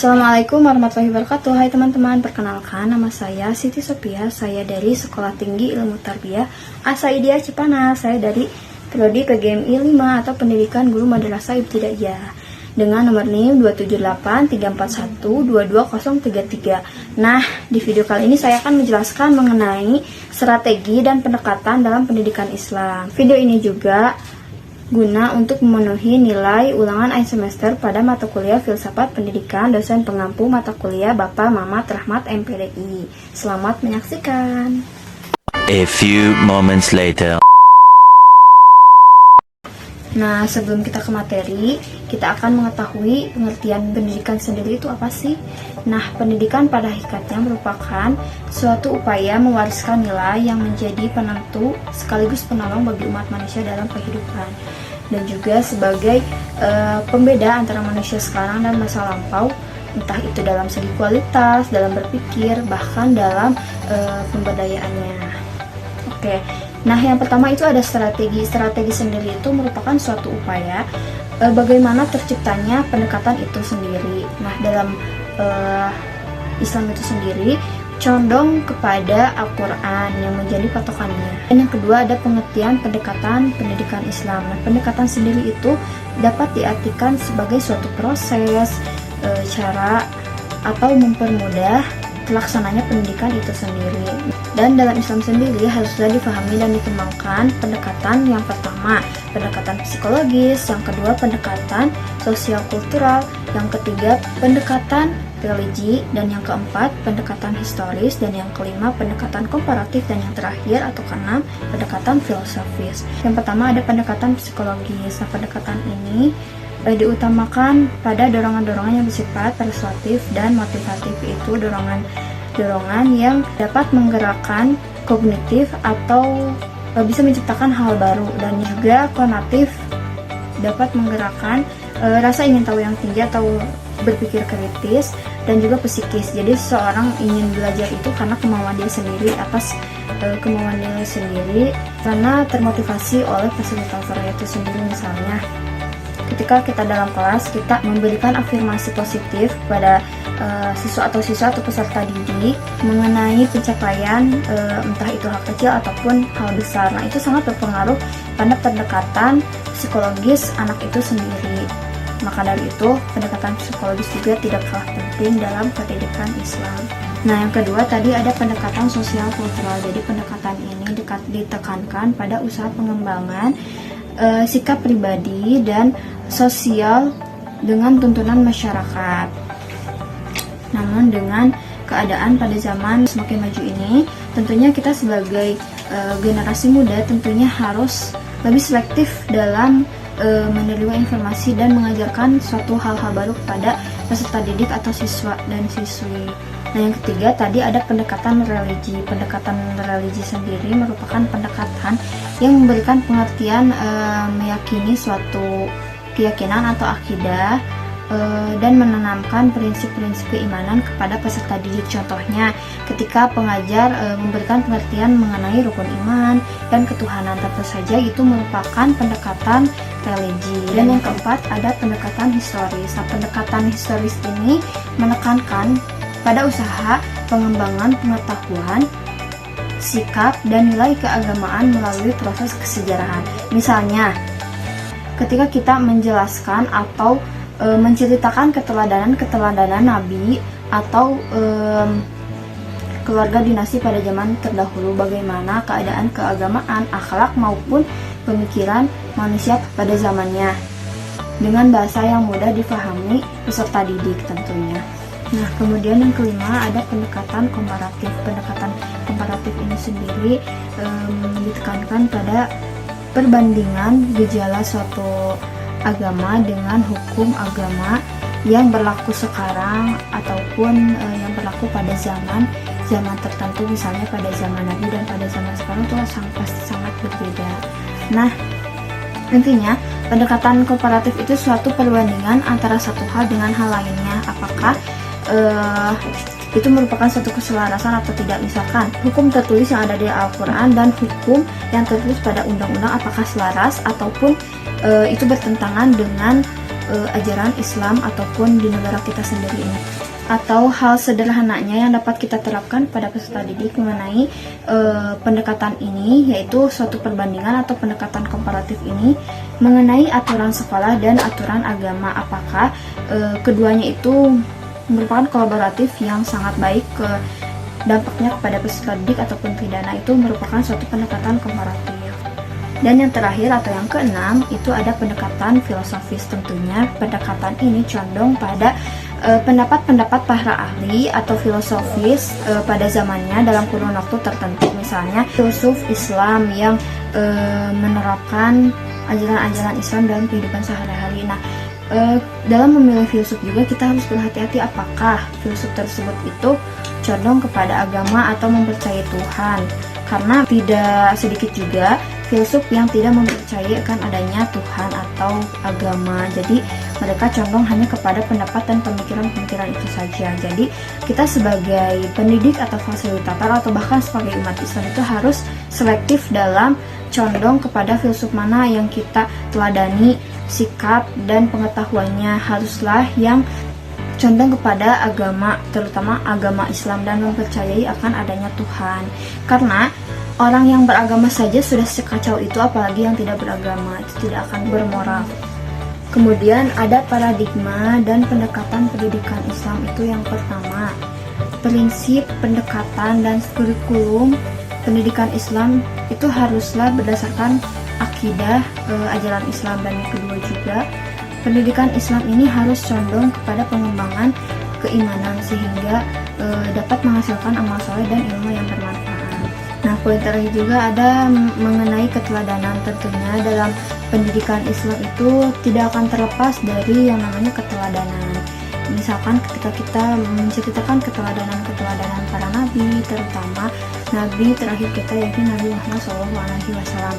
Assalamualaikum warahmatullahi wabarakatuh. Hai teman-teman, perkenalkan nama saya Siti Sophia. Saya dari Sekolah Tinggi Ilmu Tarbiyah As-Saidiyah Cipanas. Saya dari Prodi PGMI 5 atau Pendidikan Guru Madrasah Ibtidaiyah dengan nomor NIM 27834122033. Nah, di video kali ini saya akan menjelaskan mengenai strategi dan pendekatan dalam pendidikan Islam. Video ini juga guna untuk memenuhi nilai ulangan akhir semester pada mata kuliah Filsafat Pendidikan dosen pengampu mata kuliah Bapak Mamat Rahmat MPDI. Selamat menyaksikan. A few moments later. Nah, sebelum kita ke materi, kita akan mengetahui pengertian pendidikan sendiri itu apa sih? Nah, pendidikan pada hakikatnya merupakan suatu upaya mewariskan nilai yang menjadi penentu sekaligus penolong bagi umat manusia dalam kehidupan, dan juga sebagai pembeda antara manusia sekarang dan masa lampau, entah itu dalam segi kualitas, dalam berpikir, bahkan dalam pemberdayaannya. Oke. Nah, yang pertama itu ada strategi. Strategi sendiri itu merupakan suatu upaya bagaimana terciptanya pendekatan itu sendiri. Nah, dalam Islam itu sendiri condong kepada Al-Quran yang menjadi patokannya. Dan yang kedua ada pengertian pendekatan pendidikan Islam. Nah, pendekatan sendiri itu dapat diartikan sebagai suatu proses, cara atau mempermudah pelaksananya pendidikan itu sendiri. Dan dalam Islam sendiri haruslah difahami dan dikembangkan pendekatan yang pertama, pendekatan psikologis, yang kedua pendekatan sosial kultural, yang ketiga pendekatan religi, dan yang keempat pendekatan historis, dan yang kelima pendekatan komparatif, dan yang terakhir atau keenam pendekatan filosofis. Yang pertama ada pendekatan psikologis. Nah, pendekatan ini diutamakan pada dorongan-dorongan yang bersifat persuasif dan motivatif, itu dorongan yang dapat menggerakkan kognitif atau bisa menciptakan hal baru, dan juga konatif dapat menggerakkan rasa ingin tahu yang tinggi atau berpikir kritis, dan juga psikis. Jadi seseorang ingin belajar itu karena kemauan dia sendiri, atas kemauan dia sendiri, karena termotivasi oleh fasilitator itu sendiri. Misalnya ketika kita dalam kelas, kita memberikan afirmasi positif kepada siswa atau peserta didik mengenai pencapaian entah itu hal kecil ataupun hal besar. Nah, itu sangat berpengaruh pada pendekatan psikologis anak itu sendiri. Maka dari itu, pendekatan psikologis juga tidak kalah penting dalam pendidikan Islam. Nah, yang kedua tadi ada pendekatan sosial kultural. Jadi pendekatan ini ditekankan pada usaha pengembangan sikap pribadi dan sosial dengan tuntunan masyarakat. Namun dengan keadaan pada zaman semakin maju ini, tentunya kita sebagai generasi muda tentunya harus lebih selektif dalam menerima informasi dan mengajarkan suatu hal-hal baru kepada peserta didik atau siswa dan siswi. Nah, yang ketiga tadi ada pendekatan religi. Pendekatan religi sendiri merupakan pendekatan yang memberikan pengertian meyakini suatu keyakinan atau akidah dan menanamkan prinsip-prinsip keimanan kepada peserta didik. Contohnya ketika pengajar memberikan pengertian mengenai rukun iman dan ketuhanan, tentu saja itu merupakan pendekatan religi. Dan yang keempat ada pendekatan historis. Nah, pendekatan historis ini menekankan pada usaha pengembangan pengetahuan, sikap, dan nilai keagamaan melalui proses kesejarahan. Misalnya, ketika kita menjelaskan atau menceritakan keteladanan Nabi atau keluarga dinasti pada zaman terdahulu, bagaimana keadaan keagamaan, akhlak maupun pemikiran manusia pada zamannya dengan bahasa yang mudah difahami peserta didik tentunya. Nah, kemudian yang kelima ada pendekatan komparatif. Pendekatan komparatif ini sendiri ditekankan pada perbandingan gejala suatu agama dengan hukum agama yang berlaku sekarang ataupun yang berlaku pada zaman tertentu, misalnya pada zaman Nabi dan pada zaman sekarang itu sangat berbeda. Nah, intinya pendekatan komparatif itu suatu perbandingan antara satu hal dengan hal lainnya, apakah itu merupakan suatu keselarasan atau tidak. Misalkan hukum tertulis yang ada di Al-Quran dan hukum yang tertulis pada undang-undang apakah selaras ataupun itu bertentangan dengan ajaran Islam ataupun di negara kita sendiri ini. Atau hal sederhananya yang dapat kita terapkan pada peserta didik mengenai pendekatan ini, yaitu suatu perbandingan atau pendekatan komparatif ini mengenai aturan sekolah dan aturan agama. Apakah keduanya itu merupakan kolaboratif yang sangat baik dampaknya kepada peserta didik ataupun tidak. Nah, itu merupakan suatu pendekatan komparatif. Dan yang terakhir atau yang keenam itu ada pendekatan filosofis. Tentunya pendekatan ini condong pada pendapat-pendapat para ahli atau filosofis pada zamannya dalam kurun waktu tertentu. Misalnya filsuf Islam yang menerapkan ajaran-ajaran Islam dalam kehidupan sehari-hari. Nah, dalam memilih filsuf juga kita harus berhati-hati apakah filsuf tersebut itu condong kepada agama atau mempercayai Tuhan. Karena tidak sedikit juga filsuf yang tidak mempercayai akan adanya Tuhan atau agama. Jadi mereka condong hanya kepada pendapat dan pemikiran-pemikiran itu saja. Jadi kita sebagai pendidik atau fasilitator atau bahkan sebagai umat Islam itu harus selektif dalam condong kepada filsuf mana yang kita teladani, sikap dan pengetahuannya haruslah yang condong kepada agama, terutama agama Islam, dan mempercayai akan adanya Tuhan. Karena orang yang beragama saja sudah sekacau itu, apalagi yang tidak beragama, itu tidak akan bermoral. Kemudian ada paradigma dan pendekatan pendidikan Islam. Itu yang pertama, prinsip pendekatan dan kurikulum pendidikan Islam itu haruslah berdasarkan akidah ajaran Islam. Dan yang kedua juga, pendidikan Islam ini harus condong kepada pengembangan keimanan sehingga dapat menghasilkan amal soleh dan ilmu yang bermanfaat. Nah, poin terakhir juga ada mengenai keteladanan. Tentunya dalam pendidikan Islam itu tidak akan terlepas dari yang namanya keteladanan. Misalkan ketika kita menceritakan keteladanan para nabi, terutama nabi terakhir kita yaitu Nabi Muhammad SAW,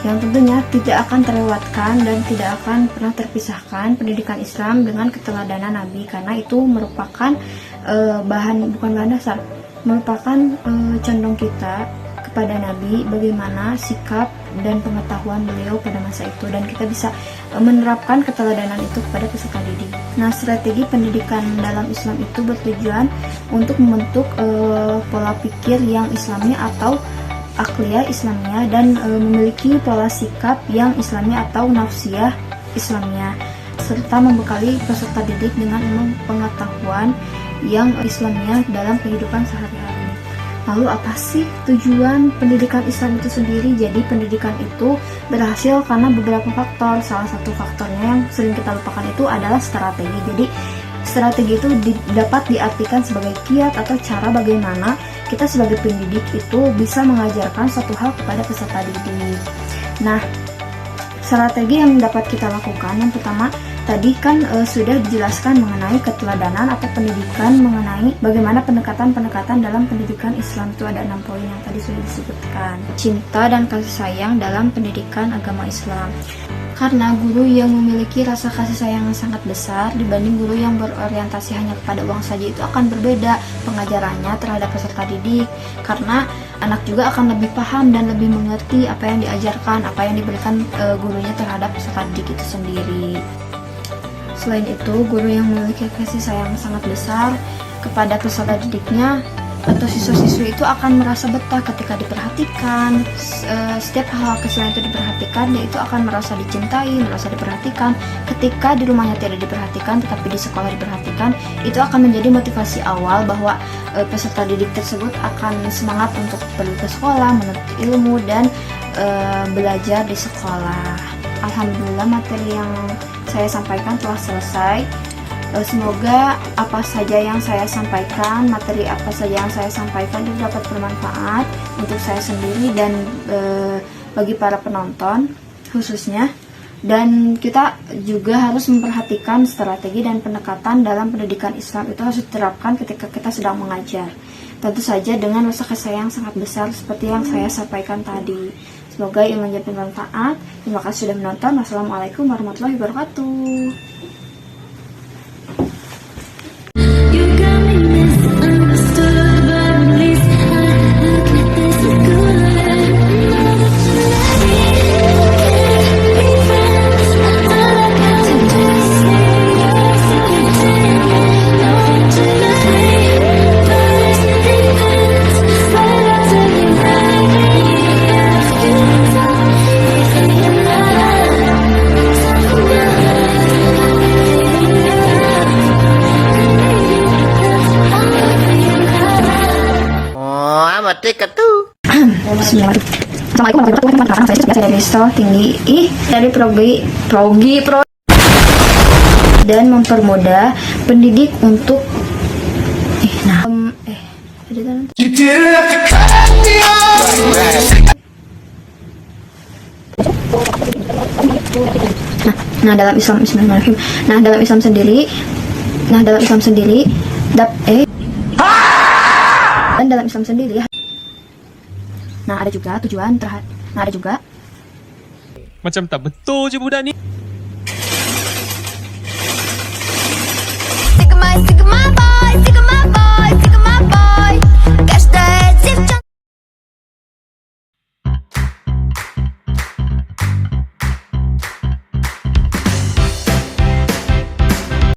yang tentunya tidak akan terlewatkan dan tidak akan pernah terpisahkan pendidikan Islam dengan keteladanan Nabi, karena itu merupakan bukan bahan dasar, merupakan condong kita kepada Nabi, bagaimana sikap dan pengetahuan beliau pada masa itu, dan kita bisa menerapkan keteladanan itu kepada peserta didik. Nah, strategi pendidikan dalam Islam itu bertujuan untuk membentuk pola pikir yang Islami atau akliyah Islamnya, dan memiliki pola sikap yang Islami atau nafsiyah Islamnya, serta membekali peserta didik dengan ilmu pengetahuan yang Islamnya dalam kehidupan sehari-hari. Lalu apa sih tujuan pendidikan Islam itu sendiri? Jadi pendidikan itu berhasil karena beberapa faktor. Salah satu faktornya yang sering kita lupakan itu adalah strategi. Jadi strategi itu dapat diartikan sebagai kiat atau cara bagaimana kita sebagai pendidik itu bisa mengajarkan suatu hal kepada peserta didik. Nah, strategi yang dapat kita lakukan yang pertama tadi kan sudah dijelaskan mengenai keteladanan atau pendidikan, mengenai bagaimana pendekatan-pendekatan dalam pendidikan Islam. Itu ada 6 poin yang tadi sudah disebutkan. Cinta dan kasih sayang dalam pendidikan agama Islam. Karena guru yang memiliki rasa kasih sayang yang sangat besar dibanding guru yang berorientasi hanya kepada uang saja, itu akan berbeda pengajarannya terhadap peserta didik. Karena anak juga akan lebih paham dan lebih mengerti apa yang diajarkan, apa yang diberikan gurunya terhadap peserta didik itu sendiri. Selain itu, guru yang memiliki kasih sayang sangat besar kepada peserta didiknya atau siswa-siswi itu akan merasa betah ketika diperhatikan. Setiap hal kecil itu diperhatikan, dia itu akan merasa dicintai, merasa diperhatikan. Ketika di rumahnya tidak diperhatikan, tetapi di sekolah diperhatikan, itu akan menjadi motivasi awal bahwa peserta didik tersebut akan semangat untuk pergi ke sekolah, menuntut ilmu, dan belajar di sekolah. Alhamdulillah, materi yang saya sampaikan telah selesai. Semoga apa saja yang saya sampaikan, materi apa saja yang saya sampaikan itu dapat bermanfaat untuk saya sendiri dan bagi para penonton khususnya. Dan kita juga harus memperhatikan strategi dan pendekatan dalam pendidikan Islam itu harus diterapkan ketika kita sedang mengajar. Tentu saja dengan rasa kasih sayang sangat besar seperti yang saya sampaikan tadi. Semoga ilmunya bermanfaat. Terima kasih sudah menonton. Wassalamualaikum warahmatullahi wabarakatuh. Assalamualaikum warahmatullahi wabarakatuh. Saya biasa dari Risto tinggi dari progi dan mempermudah pendidik untuk dalam Islam Bismillahirrahmanirrahim. Dalam Islam sendiri dan dalam Islam sendiri ada juga tujuan ada juga Macam tak betul je budak ni. Sick of my